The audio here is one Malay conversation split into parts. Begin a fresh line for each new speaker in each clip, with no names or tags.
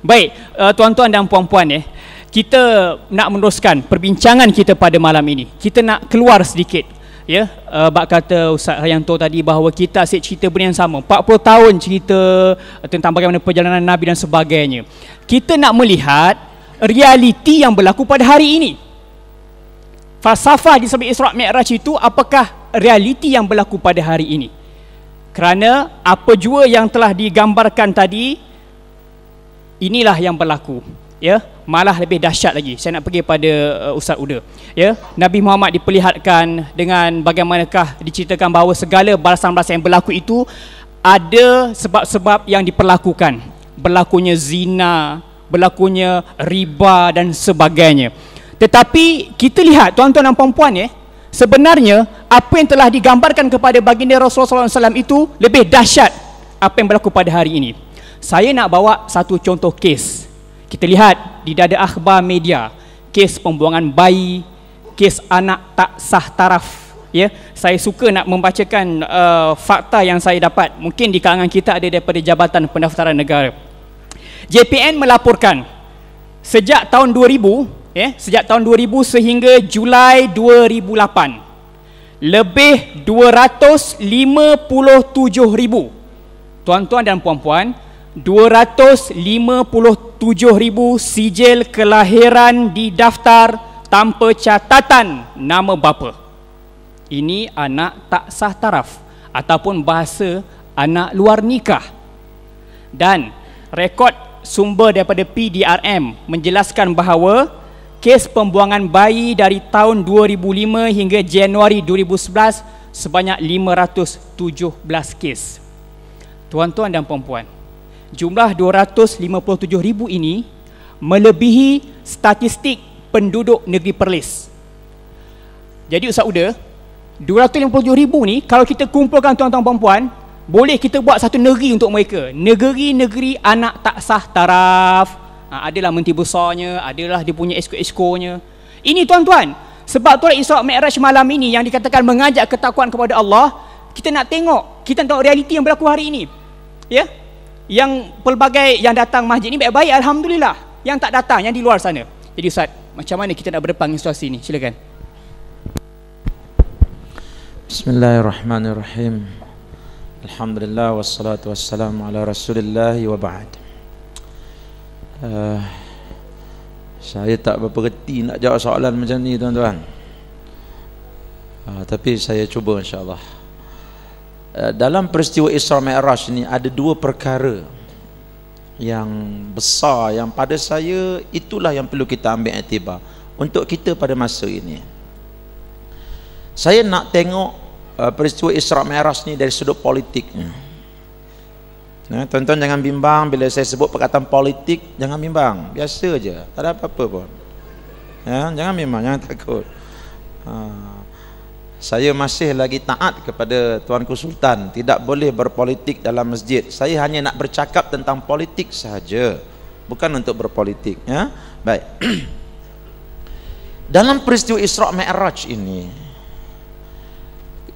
Baik, tuan-tuan dan puan-puan, kita nak meneruskan perbincangan kita pada malam ini. Kita nak keluar sedikit, bab kata Ustaz Haryanto tadi bahawa kita asyik cerita benda yang sama. 40 tahun cerita tentang bagaimana perjalanan Nabi dan sebagainya. Kita nak melihat realiti yang berlaku pada hari ini. Falsafah di sebalik Isra' Mi'raj itu apakah realiti yang berlaku pada hari ini? Kerana apa jua yang telah digambarkan tadi, inilah yang berlaku. Malah lebih dahsyat lagi. Saya nak pergi pada Ustaz Uda. Nabi Muhammad diperlihatkan dengan bagaimanakah diceritakan bahawa segala balasan-balasan yang berlaku itu ada sebab-sebab yang diperlakukan. Berlakunya zina, berlakunya riba dan sebagainya. Tetapi kita lihat tuan-tuan dan puan-puan, sebenarnya apa yang telah digambarkan kepada baginda Rasulullah SAW itu lebih dahsyat apa yang berlaku pada hari ini. Saya nak bawa satu contoh kes. Kita lihat di dada akhbar media, kes pembuangan bayi, kes anak tak sah taraf. Saya suka nak membacakan fakta yang saya dapat. Mungkin di kalangan kita ada daripada Jabatan Pendaftaran Negara. JPN melaporkan sejak tahun 2000, sejak tahun 2000 sehingga Julai 2008, lebih 257,000 tuan-tuan dan puan-puan, 257,000 sijil kelahiran didaftar tanpa catatan nama bapa. Ini anak tak sah taraf ataupun bahasa anak luar nikah. Dan rekod sumber daripada PDRM menjelaskan bahawa kes pembuangan bayi dari tahun 2005 hingga Januari 2011 sebanyak 517 kes. Tuan-tuan dan puan-puan, jumlah 257,000 ini melebihi statistik penduduk negeri Perlis. Jadi Ustaz Uda, 257,000 ni kalau kita kumpulkan tuan-tuan dan puan-puan, boleh kita buat satu negeri untuk mereka. Negeri-negeri anak tak sah taraf. Adalah menteri besarnya, adalah dia punya esko-eskonya. Ini tuan-tuan, sebab tu Isra' Mi'raj malam ini yang dikatakan mengajak ketakwaan kepada Allah. Kita nak tengok, kita nak tengok realiti yang berlaku hari ini. Yang pelbagai yang datang masjid ni baik-baik, alhamdulillah. Yang tak datang, yang di luar sana. Jadi Ustaz, macam mana kita nak berdepan dengan situasi ini? Silakan.
Bismillahirrahmanirrahim. Alhamdulillah wassalatu wassalamu ala Rasulillah wa ba'd. Saya tak berapa reti nak jawab soalan macam ni tuan-tuan, tapi saya cuba insyaAllah. Dalam peristiwa Isra' Mi'raj ni ada dua perkara yang besar yang pada saya itulah yang perlu kita ambil iktibar untuk kita pada masa ini. Saya nak tengok peristiwa Isra' Mi'raj ni dari sudut politiknya. Tuan-tuan jangan bimbang bila saya sebut perkataan politik, jangan bimbang, biasa je, tak ada apa-apa pun. Jangan bimbang, jangan takut. Saya masih lagi taat kepada Tuanku Sultan, tidak boleh berpolitik dalam masjid. Saya hanya nak bercakap tentang politik sahaja, bukan untuk berpolitik. Baik. Dalam peristiwa Isra' Mi'raj ini,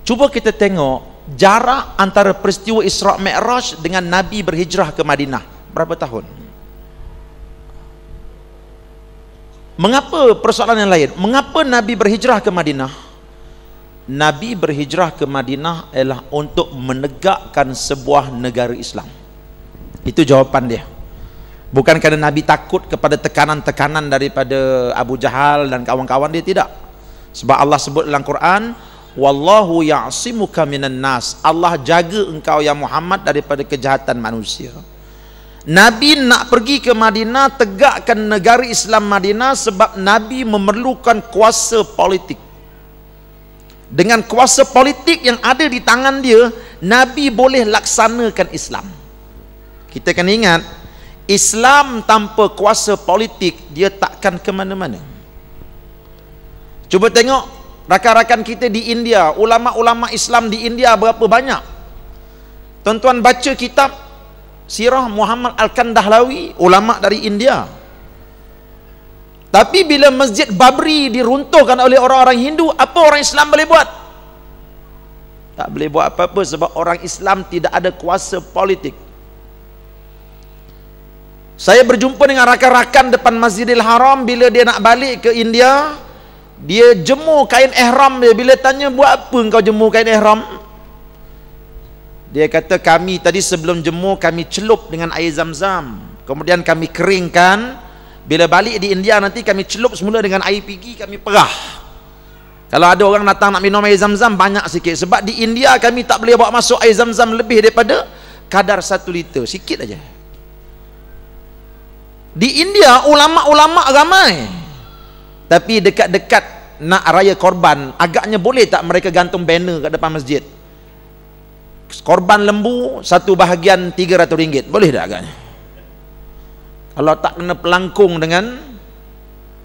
cuba kita tengok jarak antara peristiwa Isra' Mi'raj dengan Nabi berhijrah ke Madinah berapa tahun? Mengapa persoalan yang lain? Mengapa Nabi berhijrah ke Madinah? Nabi berhijrah ke Madinah ialah untuk menegakkan sebuah negara Islam. Itu jawapan dia. Bukan kerana Nabi takut kepada tekanan-tekanan daripada Abu Jahal dan kawan-kawan dia, tidak. Sebab Allah sebut dalam Quran, wallahu ya'simuka minan nas. Allah jaga engkau ya Muhammad daripada kejahatan manusia. Nabi nak pergi ke Madinah, tegakkan negara Islam Madinah sebab Nabi memerlukan kuasa politik. Dengan kuasa politik yang ada di tangan dia, Nabi boleh laksanakan Islam. Kita kena ingat, Islam tanpa kuasa politik dia takkan ke mana-mana. Cuba tengok rakan-rakan kita di India, ulama-ulama Islam di India berapa banyak. Tuan-tuan baca kitab Sirah Muhammad Al-Kandahlawi, ulama dari India. Tapi bila Masjid Babri diruntuhkan oleh orang-orang Hindu, apa orang Islam boleh buat? Tak boleh buat apa-apa sebab orang Islam tidak ada kuasa politik. Saya berjumpa dengan rakan-rakan depan Masjidil Haram bila dia nak balik ke India. Dia jemur kain ihram dia. Bila tanya, buat apa engkau jemur kain ihram? Dia kata, kami tadi sebelum jemur kami celup dengan air zam-zam, kemudian kami keringkan. Bila balik di India nanti kami celup semula dengan air pigi, kami perah. Kalau ada orang datang nak minum air zam-zam, banyak sikit. Sebab di India kami tak boleh bawa masuk air zam-zam lebih daripada kadar 1 liter. Sikit aja. Di India ulama-ulama ramai, tapi dekat-dekat nak raya korban, agaknya boleh tak mereka gantung banner kat depan masjid? Korban lembu 1 bahagian RM300, boleh tak agaknya? Kalau tak kena pelangkung dengan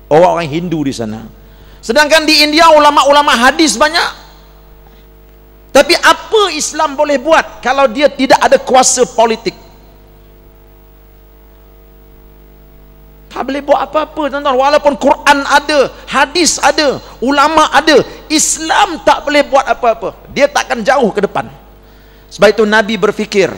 orang-orang Hindu di sana. Sedangkan di India ulama-ulama hadis banyak. Tapi apa Islam boleh buat kalau dia tidak ada kuasa politik? Tak boleh buat apa-apa, tuan-tuan. Walaupun Quran ada, hadis ada, ulama ada, Islam tak boleh buat apa-apa. Dia takkan jauh ke depan. Sebab itu Nabi berfikir,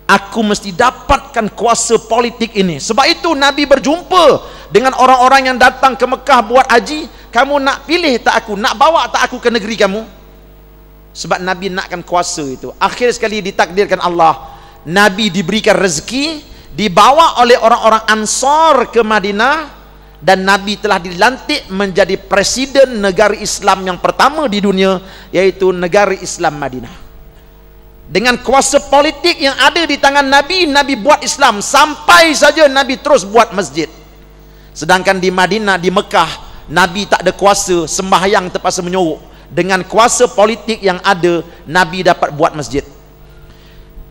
aku mesti dapatkan kuasa politik ini. Sebab itu Nabi berjumpa dengan orang-orang yang datang ke Mekah buat haji. Kamu nak pilih tak aku? Nak bawa tak aku ke negeri kamu? Sebab Nabi nakkan kuasa itu. Akhir sekali ditakdirkan Allah, Nabi diberikan rezeki, dibawa oleh orang-orang Ansar ke Madinah, dan Nabi telah dilantik menjadi presiden negara Islam yang pertama di dunia, yaitu negara Islam Madinah. Dengan kuasa politik yang ada di tangan Nabi, Nabi buat Islam. Sampai saja Nabi terus buat masjid. Sedangkan di Madinah, di Mekah, Nabi tak ada kuasa, sembahyang terpaksa menyorok. Dengan kuasa politik yang ada, Nabi dapat buat masjid.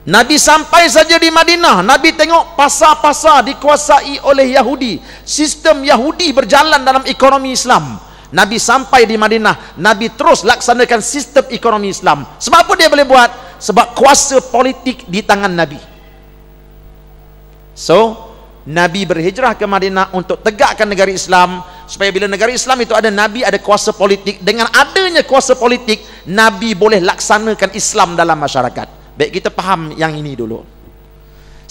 Nabi sampai saja di Madinah, Nabi tengok pasar-pasar dikuasai oleh Yahudi. Sistem Yahudi berjalan dalam ekonomi Islam. Nabi sampai di Madinah, Nabi terus laksanakan sistem ekonomi Islam. Sebab apa dia boleh buat? Sebab kuasa politik di tangan Nabi. So, Nabi berhijrah ke Madinah untuk tegakkan negara Islam, supaya bila negara Islam itu ada Nabi, ada kuasa politik. Dengan adanya kuasa politik, Nabi boleh laksanakan Islam dalam masyarakat. Baik, kita faham yang ini dulu.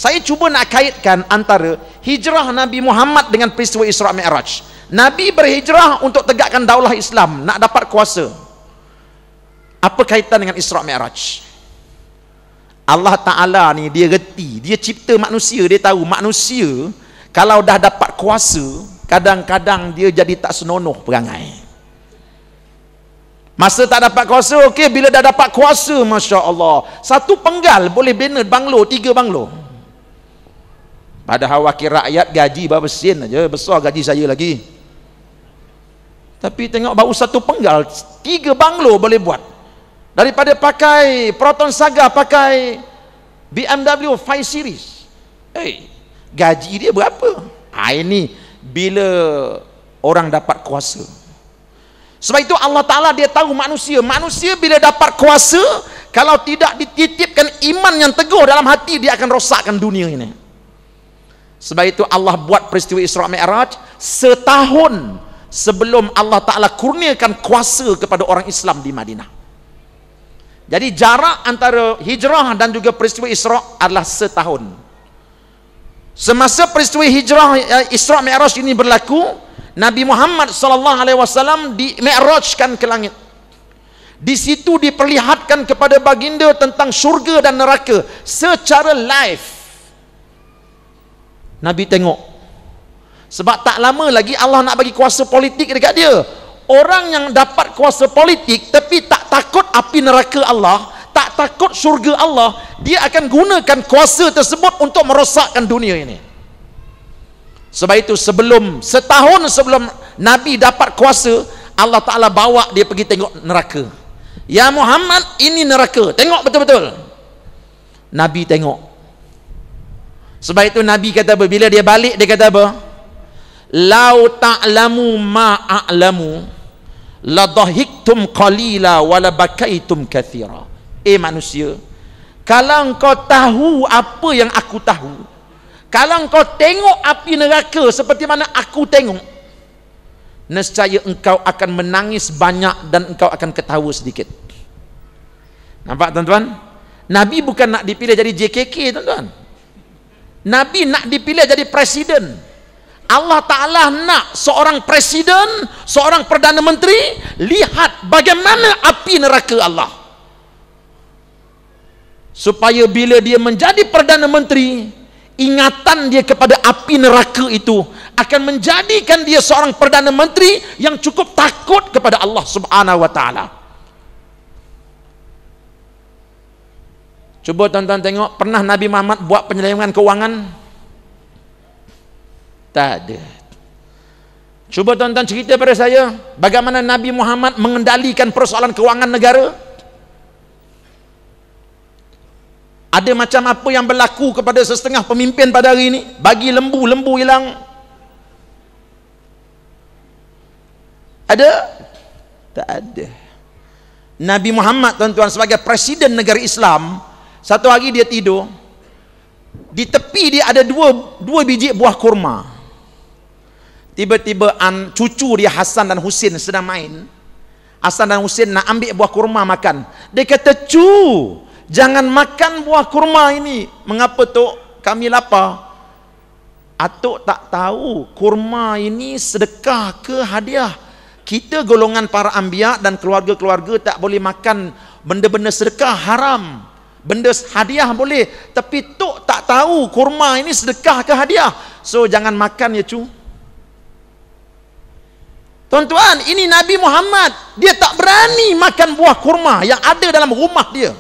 Saya cuba nak kaitkan antara hijrah Nabi Muhammad dengan peristiwa Isra Mi'raj. Nabi berhijrah untuk tegakkan daulah Islam, nak dapat kuasa. Apa kaitan dengan Isra Mi'raj? Allah Ta'ala ni dia reti, dia cipta manusia, dia tahu manusia kalau dah dapat kuasa, kadang-kadang dia jadi tak senonoh perangai. Masa tak dapat kuasa, okey, bila dah dapat kuasa, Masya Allah, 1 penggal boleh bina banglo, 3 banglo. Padahal wakil rakyat gaji berapa sen aja, besar gaji saya lagi. Tapi tengok baru 1 penggal, 3 banglo boleh buat. Daripada pakai Proton Saga, pakai BMW 5 Series. Gaji dia berapa? Ini bila orang dapat kuasa. Sebab itu Allah Ta'ala dia tahu manusia. Manusia bila dapat kuasa, kalau tidak dititipkan iman yang teguh dalam hati, dia akan rosakkan dunia ini. Sebab itu Allah buat peristiwa Isra Mi'raj setahun sebelum Allah Ta'ala kurniakan kuasa kepada orang Islam di Madinah. Jadi jarak antara hijrah dan juga peristiwa Isra adalah setahun. Semasa peristiwa hijrah Isra Mi'raj ini berlaku, Nabi Muhammad SAW di-mi'rajkan ke langit. Di situ diperlihatkan kepada baginda tentang syurga dan neraka secara live. Nabi tengok. Sebab tak lama lagi Allah nak bagi kuasa politik dekat dia. Orang yang dapat kuasa politik tapi tak takut api neraka Allah, tak takut syurga Allah, dia akan gunakan kuasa tersebut untuk merosakkan dunia ini. Sebab itu setahun sebelum Nabi dapat kuasa, Allah Ta'ala bawa dia pergi tengok neraka. Ya Muhammad, ini neraka, tengok betul-betul. Nabi tengok. Sebab itu Nabi kata apa? Bila dia balik, dia kata apa? Lau ta'lamu ma'a'lamu la dhahiktum qalila wa la bakaitum kathira. Manusia, kalau engkau tahu apa yang aku tahu, kalau engkau tengok api neraka seperti mana aku tengok, nescaya engkau akan menangis banyak dan engkau akan ketawa sedikit. Nampak tuan-tuan? Nabi bukan nak dipilih jadi JKK, tuan-tuan. Nabi nak dipilih jadi presiden. Allah Ta'ala nak seorang presiden, seorang perdana menteri, lihat bagaimana api neraka Allah, supaya bila dia menjadi perdana menteri, ingatan dia kepada api neraka itu akan menjadikan dia seorang perdana menteri yang cukup takut kepada Allah Subhanahu wa Ta'ala. Cuba tuan-tuan tengok, pernah Nabi Muhammad buat penyelewengan keuangan? Tak ada. Cuba tuan-tuan cerita pada saya, bagaimana Nabi Muhammad mengendalikan persoalan keuangan negara? Ada macam apa yang berlaku kepada setengah pemimpin pada hari ini? Bagi lembu hilang. Ada? Tak ada. Nabi Muhammad tuan-tuan sebagai presiden negara Islam, satu hari dia tidur, di tepi dia ada dua biji buah kurma. Tiba-tiba cucu dia Hasan dan Husin sedang main. Hasan dan Husin nak ambil buah kurma makan. Dia kata, "Cu, jangan makan buah kurma ini." "Mengapa, Tok? Kami lapar." "Atuk tak tahu kurma ini sedekah ke hadiah? Kita golongan para anbiya dan keluarga-keluarga tak boleh makan benda-benda sedekah, haram. Benda hadiah boleh, tapi Tok tak tahu kurma ini sedekah ke hadiah. So jangan makan ya, Cu." Tuan-tuan, ini Nabi Muhammad, dia tak berani makan buah kurma yang ada dalam rumah dia,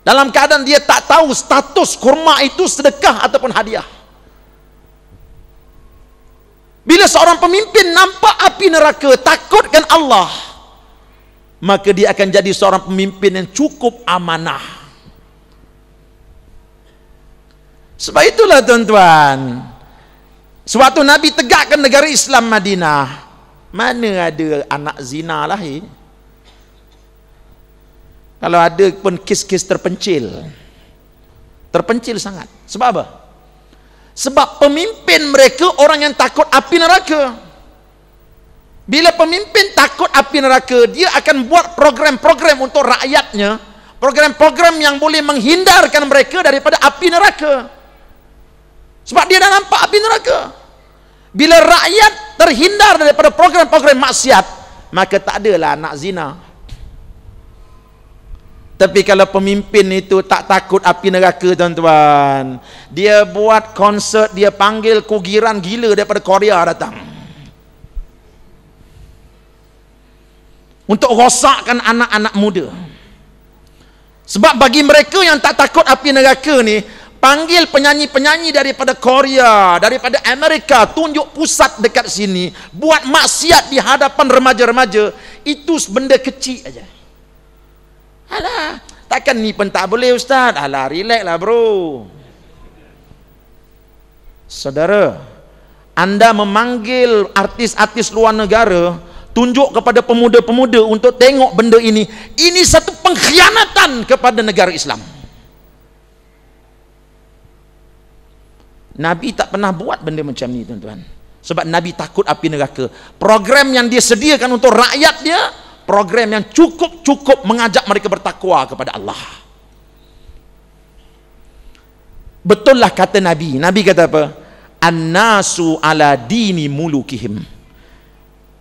dalam keadaan dia tak tahu status kurma itu sedekah ataupun hadiah. Bila seorang pemimpin nampak api neraka, takutkan Allah, maka dia akan jadi seorang pemimpin yang cukup amanah. Sebab itulah tuan-tuan, sewaktu Nabi tegakkan negara Islam Madinah, mana ada anak zina lahir? Kalau ada pun kes-kes terpencil sangat. Sebab apa? Sebab pemimpin mereka orang yang takut api neraka. Bila pemimpin takut api neraka, dia akan buat program-program untuk rakyatnya, program-program yang boleh menghindarkan mereka daripada api neraka. Sebab dia dah nampak api neraka. Bila rakyat terhindar daripada program-program maksiat, maka tak adalah anak zina. Tapi kalau pemimpin itu tak takut api neraka tuan-tuan, dia buat konsert, dia panggil kugiran gila daripada Korea datang untuk rosakkan anak-anak muda. Sebab bagi mereka yang tak takut api neraka ni, panggil penyanyi-penyanyi daripada Korea, daripada Amerika, tunjuk pusat dekat sini, buat maksiat di hadapan remaja-remaja, itu benda kecil aja. Alah, takkan ni pun tak boleh Ustaz? Alah, relax lah bro. Saudara, anda memanggil artis-artis luar negara, tunjuk kepada pemuda-pemuda untuk tengok benda ini satu pengkhianatan kepada negara Islam. Nabi tak pernah buat benda macam ni tuan-tuan. Sebab Nabi takut api neraka. Program yang dia sediakan untuk rakyat dia, program yang cukup mengajak mereka bertakwa kepada Allah. Betul lah kata Nabi. Nabi kata apa? An-nasu ala dini mulukihim.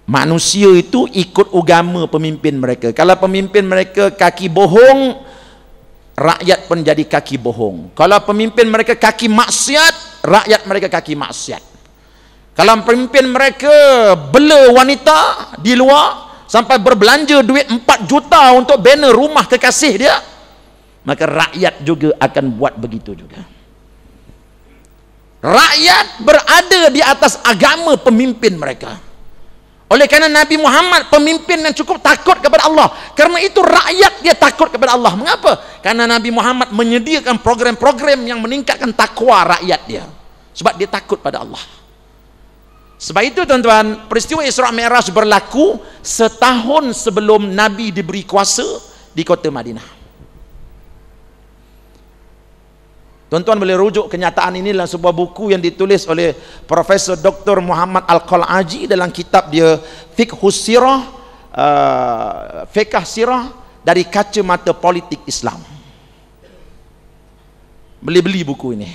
Manusia itu ikut agama pemimpin mereka. Kalau pemimpin mereka kaki bohong, rakyat pun jadi kaki bohong. Kalau pemimpin mereka kaki maksiat, rakyat mereka kaki maksiat. Kalau pemimpin mereka bela wanita di luar sampai berbelanja duit 4 juta untuk banner rumah kekasih dia, maka rakyat juga akan buat begitu juga. Rakyat berada di atas agama pemimpin mereka. Oleh kerana Nabi Muhammad pemimpin yang cukup takut kepada Allah, kerana itu rakyat dia takut kepada Allah. Mengapa? Karena Nabi Muhammad menyediakan program-program yang meningkatkan takwa rakyat dia, sebab dia takut pada Allah. Sebab itu tuan-tuan, peristiwa Isra Mi'raj berlaku setahun sebelum Nabi diberi kuasa di kota Madinah. Tuan-tuan boleh rujuk kenyataan ini dalam sebuah buku yang ditulis oleh Profesor Dr. Muhammad Al-Qal'aji dalam kitab dia Fiqhus Sirah, Fiqh Sirah dari kacamata politik Islam. Beli buku ini.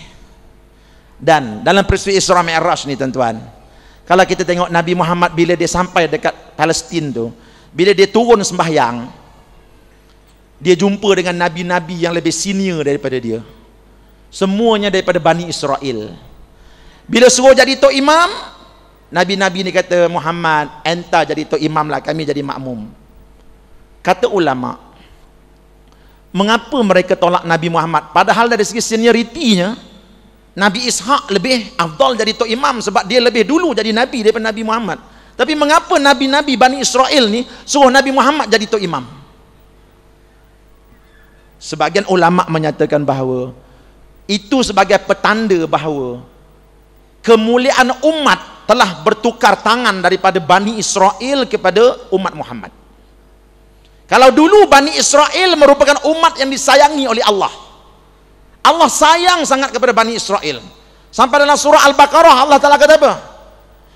Dan dalam peristiwa Isra Mi'raj ni tuan-tuan, kalau kita tengok Nabi Muhammad bila dia sampai dekat Palestin tu, bila dia turun sembahyang, dia jumpa dengan nabi-nabi yang lebih senior daripada dia, semuanya daripada Bani Israel. Bila suruh jadi tok imam, nabi-nabi ni kata, Muhammad, enta jadi tok imam lah, kami jadi makmum. Kata ulama, mengapa mereka tolak Nabi Muhammad? Padahal dari segi senioritinya Nabi Ishak lebih afdal jadi tok imam sebab dia lebih dulu jadi nabi daripada Nabi Muhammad. Tapi mengapa nabi-nabi Bani Israel ni suruh Nabi Muhammad jadi tok imam? Sebagian ulama menyatakan bahawa itu sebagai petanda bahawa kemuliaan umat telah bertukar tangan daripada Bani Israel kepada umat Muhammad. Kalau dulu Bani Israel merupakan umat yang disayangi oleh Allah, Allah sayang sangat kepada Bani Israel. Sampai dalam surah Al-Baqarah Allah Ta'ala kata apa?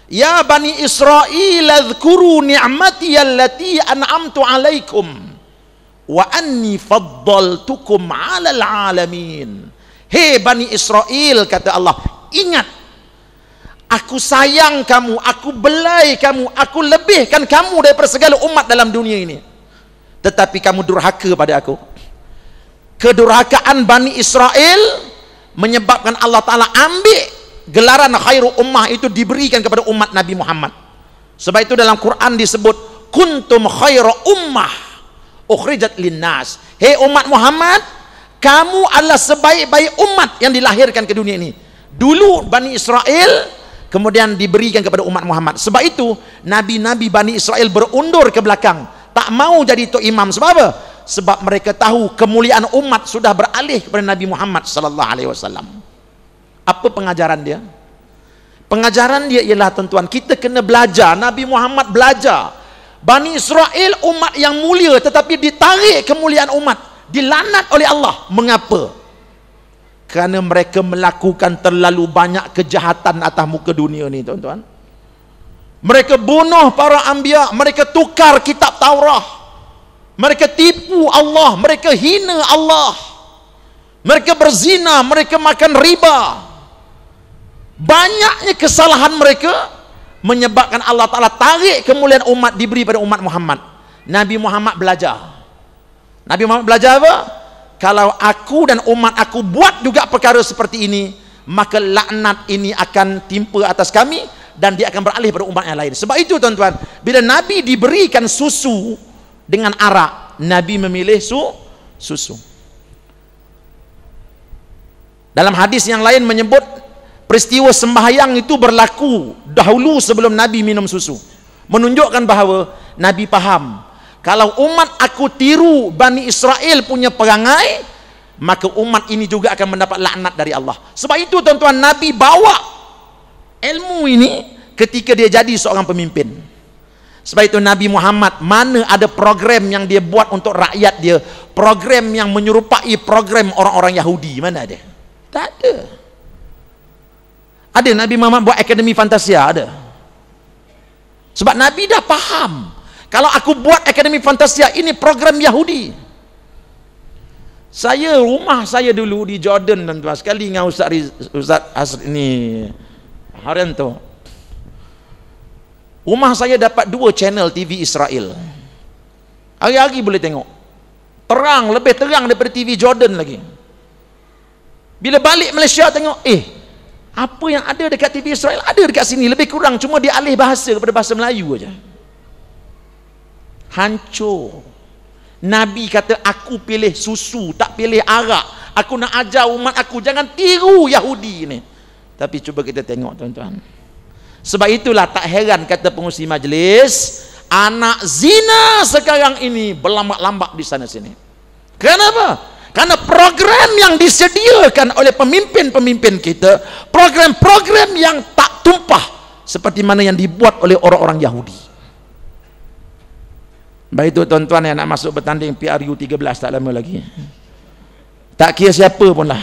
Ya Bani Israel adhkuru ni'mati allati an'amtu alaikum wa anni faddaltukum 'alal 'alamin. Hei Bani Israel, kata Allah, ingat, aku sayang kamu, aku belai kamu, aku lebihkan kamu daripada segala umat dalam dunia ini. Tetapi kamu durhaka pada aku. Kedurhakaan Bani Israel menyebabkan Allah Ta'ala ambil gelaran khairu ummah itu diberikan kepada umat Nabi Muhammad. Sebab itu dalam Quran disebut kuntum khairu ummah ukhrijat linnas. Hei umat Muhammad, kamu adalah sebaik-baik umat yang dilahirkan ke dunia ini. Dulu Bani Israel, kemudian diberikan kepada umat Muhammad. Sebab itu nabi-nabi Bani Israel berundur ke belakang, tak mau jadi tok imam. Sebab apa? Sebab mereka tahu kemuliaan umat sudah beralih kepada Nabi Muhammad sallallahu alaihi wasallam. Apa pengajaran dia? Pengajaran dia ialah, tuan-tuan, kita kena belajar. Nabi Muhammad belajar. Bani Israel umat yang mulia, tetapi ditarik kemuliaan umat, dilanat oleh Allah. Mengapa? Kerana mereka melakukan terlalu banyak kejahatan atas muka dunia ni, tuan-tuan. Mereka bunuh para anbiya, mereka tukar kitab Taurat, mereka tipu Allah, mereka hina Allah, mereka berzina, mereka makan riba. Banyaknya kesalahan mereka menyebabkan Allah Ta'ala tarik kemuliaan umat diberi pada umat Muhammad. Nabi Muhammad belajar. Nabi Muhammad belajar apa? Kalau aku dan umat aku buat juga perkara seperti ini, maka laknat ini akan timpa atas kami dan dia akan beralih pada umat yang lain. Sebab itu, tuan-tuan, bila Nabi diberikan susu dengan arak, Nabi memilih susu. Dalam hadis yang lain menyebut peristiwa sembahyang itu berlaku dahulu sebelum Nabi minum susu, menunjukkan bahawa Nabi faham, kalau umat aku tiru Bani Israel punya perangai, maka umat ini juga akan mendapat laknat dari Allah. Sebab itu, tuan-tuan, Nabi bawa ilmu ini ketika dia jadi seorang pemimpin. Sebab itu Nabi Muhammad, mana ada program yang dia buat untuk rakyat dia, program yang menyerupai program orang-orang Yahudi, mana ada? Tak ada. Ada Nabi Muhammad buat akademi fantasia? Ada. Sebab Nabi dah faham, kalau aku buat akademi fantasia, ini program Yahudi. Rumah saya dulu di Jordan, tuan-tuan, sekali dengan Ustaz Asri ni Haryanto. Rumah saya dapat 2 channel TV Israel. Hari-hari boleh tengok. Terang, lebih terang daripada TV Jordan lagi. Bila balik Malaysia tengok, apa yang ada dekat TV Israel ada dekat sini, lebih kurang, cuma dia alih bahasa kepada bahasa Melayu aja. Hancur. Nabi kata, aku pilih susu, tak pilih arak. Aku nak ajar umat aku jangan tiru Yahudi ni. Tapi cuba kita tengok, tuan-tuan. Sebab itulah tak heran kata pengurusi majlis, anak zina sekarang ini berlambak-lambak di sana sini. Kenapa? Karena program yang disediakan oleh pemimpin-pemimpin kita, program-program yang tak tumpah seperti mana yang dibuat oleh orang-orang Yahudi. Baik itu, tuan-tuan, yang nak masuk bertanding PRU 13 tak lama lagi. Tak kira siapa pun lah,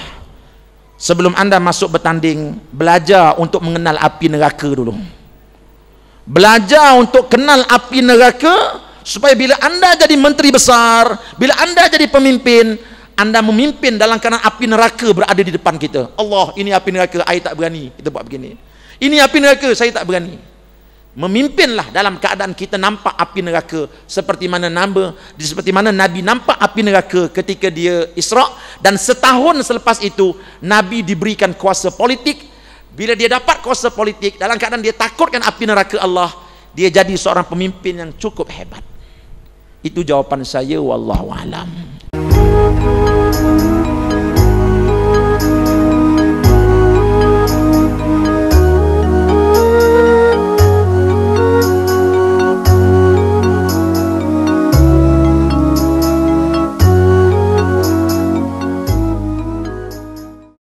sebelum anda masuk bertanding, belajar untuk mengenal api neraka dulu. Belajar untuk kenal api neraka, supaya bila anda jadi menteri besar, bila anda jadi pemimpin, Anda memimpin dalam keadaan api neraka berada di depan kita. Allah, ini api neraka, saya tak berani. Kita buat begini. Ini api neraka, saya tak berani. Memimpinlah dalam keadaan kita nampak api neraka, seperti mana Nabi nampak api neraka ketika dia Isra, dan setahun selepas itu Nabi diberikan kuasa politik. Bila dia dapat kuasa politik, dalam keadaan dia takutkan api neraka Allah, dia jadi seorang pemimpin yang cukup hebat. Itu jawapan saya, wallahu alam.